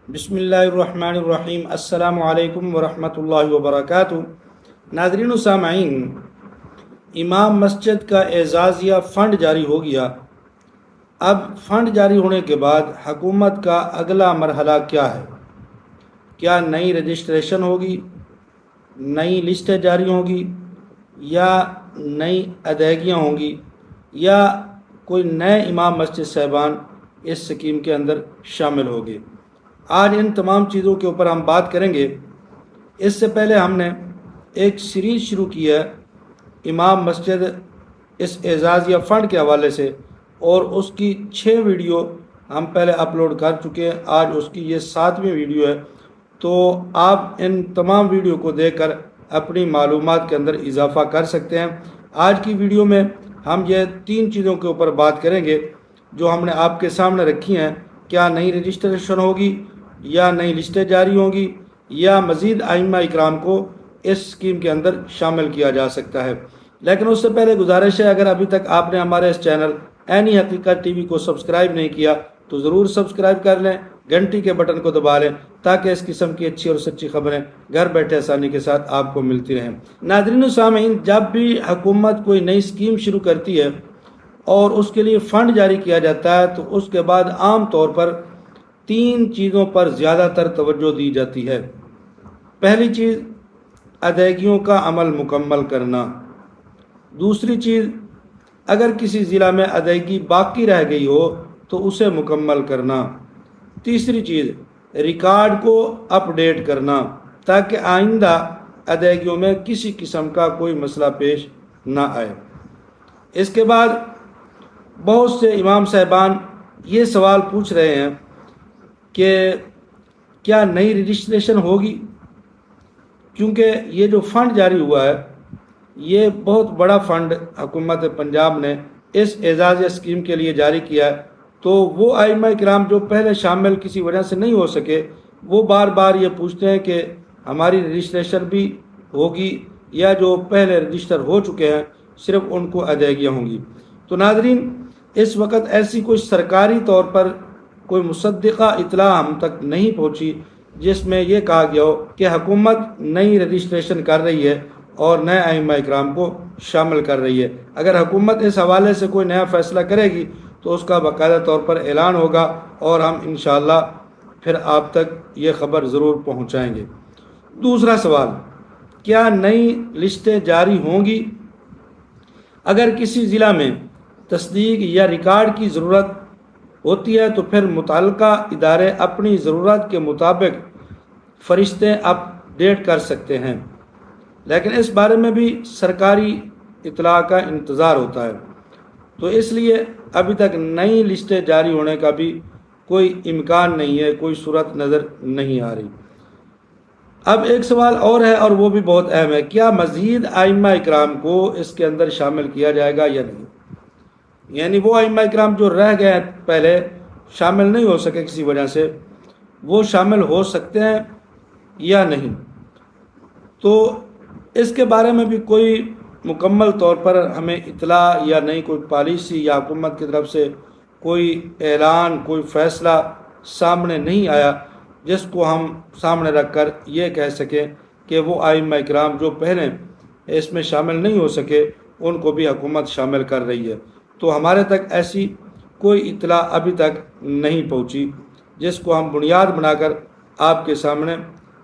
بسم اللہ الرحمن الرحیم۔ السلام علیکم ورحمۃ اللہ وبرکاتہ۔ ناظرین و سامعین، امام مسجد کا اعزازیہ فنڈ جاری ہو گیا۔ اب فنڈ جاری ہونے کے بعد حکومت کا اگلا مرحلہ کیا ہے؟ کیا نئی رجسٹریشن ہوگی، نئی لسٹیں جاری ہوں گی، یا نئی ادائیگیاں ہوں گی، یا کوئی نئے امام مسجد صاحبان اس سکیم کے اندر شامل ہوگے؟ آج ان تمام چیزوں کے اوپر ہم بات کریں گے۔ اس سے پہلے ہم نے ایک سیریز شروع کی ہے امام مسجد اس اعزازیہ فنڈ کے حوالے سے، اور اس کی 6 ویڈیو ہم پہلے اپلوڈ کر چکے ہیں۔ آج اس کی یہ 7ویں ویڈیو ہے، تو آپ ان تمام ویڈیو کو دیکھ کر اپنی معلومات کے اندر اضافہ کر سکتے ہیں۔ آج کی ویڈیو میں ہم یہ 3 چیزوں کے اوپر بات کریں گے جو ہم نے آپ کے سامنے رکھی ہیں۔ کیا نئی رجسٹریشن ہوگی، یا نئی لسٹیں جاری ہوں گی، یا مزید ائمہ اکرام کو اس اسکیم کے اندر شامل کیا جا سکتا ہے؟ لیکن اس سے پہلے گزارش ہے، اگر ابھی تک آپ نے ہمارے اس چینل عینی حقیقت ٹی وی کو سبسکرائب نہیں کیا تو ضرور سبسکرائب کر لیں، گھنٹی کے بٹن کو دبا لیں، تاکہ اس قسم کی اچھی اور سچی خبریں گھر بیٹھے آسانی کے ساتھ آپ کو ملتی رہیں۔ ناظرین و سامعین، جب بھی حکومت کوئی نئی اسکیم شروع کرتی ہے اور اس کے لیے فنڈ جاری کیا جاتا ہے، تو اس کے بعد عام طور پر 3 چیزوں پر زیادہ تر توجہ دی جاتی ہے۔ پہلی چیز، ادائیگیوں کا عمل مکمل کرنا۔ دوسری چیز، اگر کسی ضلع میں ادائیگی باقی رہ گئی ہو تو اسے مکمل کرنا۔ تیسری چیز، ریکارڈ کو اپ ڈیٹ کرنا، تاکہ آئندہ ادائیگیوں میں کسی قسم کا کوئی مسئلہ پیش نہ آئے۔ اس کے بعد بہت سے امام صاحبان یہ سوال پوچھ رہے ہیں کہ کیا نئی رجسٹریشن ہوگی، کیونکہ یہ جو فنڈ جاری ہوا ہے یہ بہت بڑا فنڈ حکومت پنجاب نے اس اعزازیہ اسکیم کے لیے جاری کیا ہے۔ تو وہ ائمہ کرام جو پہلے شامل کسی وجہ سے نہیں ہو سکے، وہ بار بار یہ پوچھتے ہیں کہ ہماری رجسٹریشن بھی ہوگی، یا جو پہلے رجسٹر ہو چکے ہیں صرف ان کو ادائیگیاں ہوں گی۔ تو ناظرین، اس وقت ایسی کوئی سرکاری طور پر کوئی مصدقہ اطلاع ہم تک نہیں پہنچی جس میں یہ کہا گیا ہو کہ حکومت نئی رجسٹریشن کر رہی ہے اور نئے ائمہ اکرام کو شامل کر رہی ہے۔ اگر حکومت اس حوالے سے کوئی نیا فیصلہ کرے گی تو اس کا باقاعدہ طور پر اعلان ہوگا، اور ہم انشاءاللہ پھر آپ تک یہ خبر ضرور پہنچائیں گے۔ دوسرا سوال، کیا نئی لسٹیں جاری ہوں گی؟ اگر کسی ضلع میں تصدیق یا ریکارڈ کی ضرورت ہوتی ہے تو پھر متعلقہ ادارے اپنی ضرورت کے مطابق فرشتے اپ ڈیٹ کر سکتے ہیں، لیکن اس بارے میں بھی سرکاری اطلاع کا انتظار ہوتا ہے۔ تو اس لیے ابھی تک نئی لسٹیں جاری ہونے کا بھی کوئی امکان نہیں ہے، کوئی صورت نظر نہیں آ رہی۔ اب ایک سوال اور ہے، اور وہ بھی بہت اہم ہے، کیا مزید ائمہ اکرام کو اس کے اندر شامل کیا جائے گا یا نہیں؟ یعنی وہ ائمہ اکرام جو رہ گئے ہیں، پہلے شامل نہیں ہو سکے کسی وجہ سے، وہ شامل ہو سکتے ہیں یا نہیں؟ تو اس کے بارے میں بھی کوئی مکمل طور پر ہمیں اطلاع یا نہیں، کوئی پالیسی یا حکومت کی طرف سے کوئی اعلان، کوئی فیصلہ سامنے نہیں آیا جس کو ہم سامنے رکھ کر یہ کہہ سکیں کہ وہ ائمہ اکرام جو پہلے اس میں شامل نہیں ہو سکے ان کو بھی حکومت شامل کر رہی ہے۔ تو ہمارے تک ایسی کوئی اطلاع ابھی تک نہیں پہنچی جس کو ہم بنیاد بنا کر آپ کے سامنے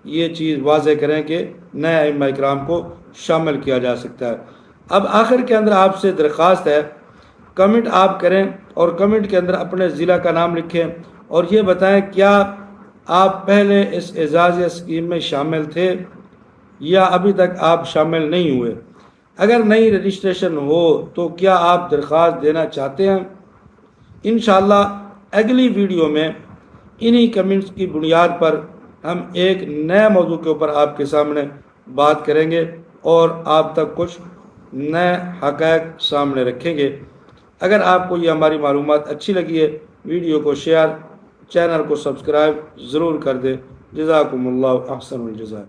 یہ چیز واضح کریں کہ نئے ائمہ اکرام کو شامل کیا جا سکتا ہے۔ اب آخر کے اندر آپ سے درخواست ہے، کمنٹ آپ کریں، اور کمنٹ کے اندر اپنے ضلع کا نام لکھیں، اور یہ بتائیں کیا آپ پہلے اس اعزازیہ اسکیم میں شامل تھے یا ابھی تک آپ شامل نہیں ہوئے۔ اگر نئی رجسٹریشن ہو تو کیا آپ درخواست دینا چاہتے ہیں؟ انشاءاللہ اگلی ویڈیو میں انہی کمنٹس کی بنیاد پر ہم ایک نئے موضوع کے اوپر آپ کے سامنے بات کریں گے، اور آپ تک کچھ نئے حقائق سامنے رکھیں گے۔ اگر آپ کو یہ ہماری معلومات اچھی لگی ہے، ویڈیو کو شیئر، چینل کو سبسکرائب ضرور کر دیں۔ جزاکم اللہ احسن الجزا۔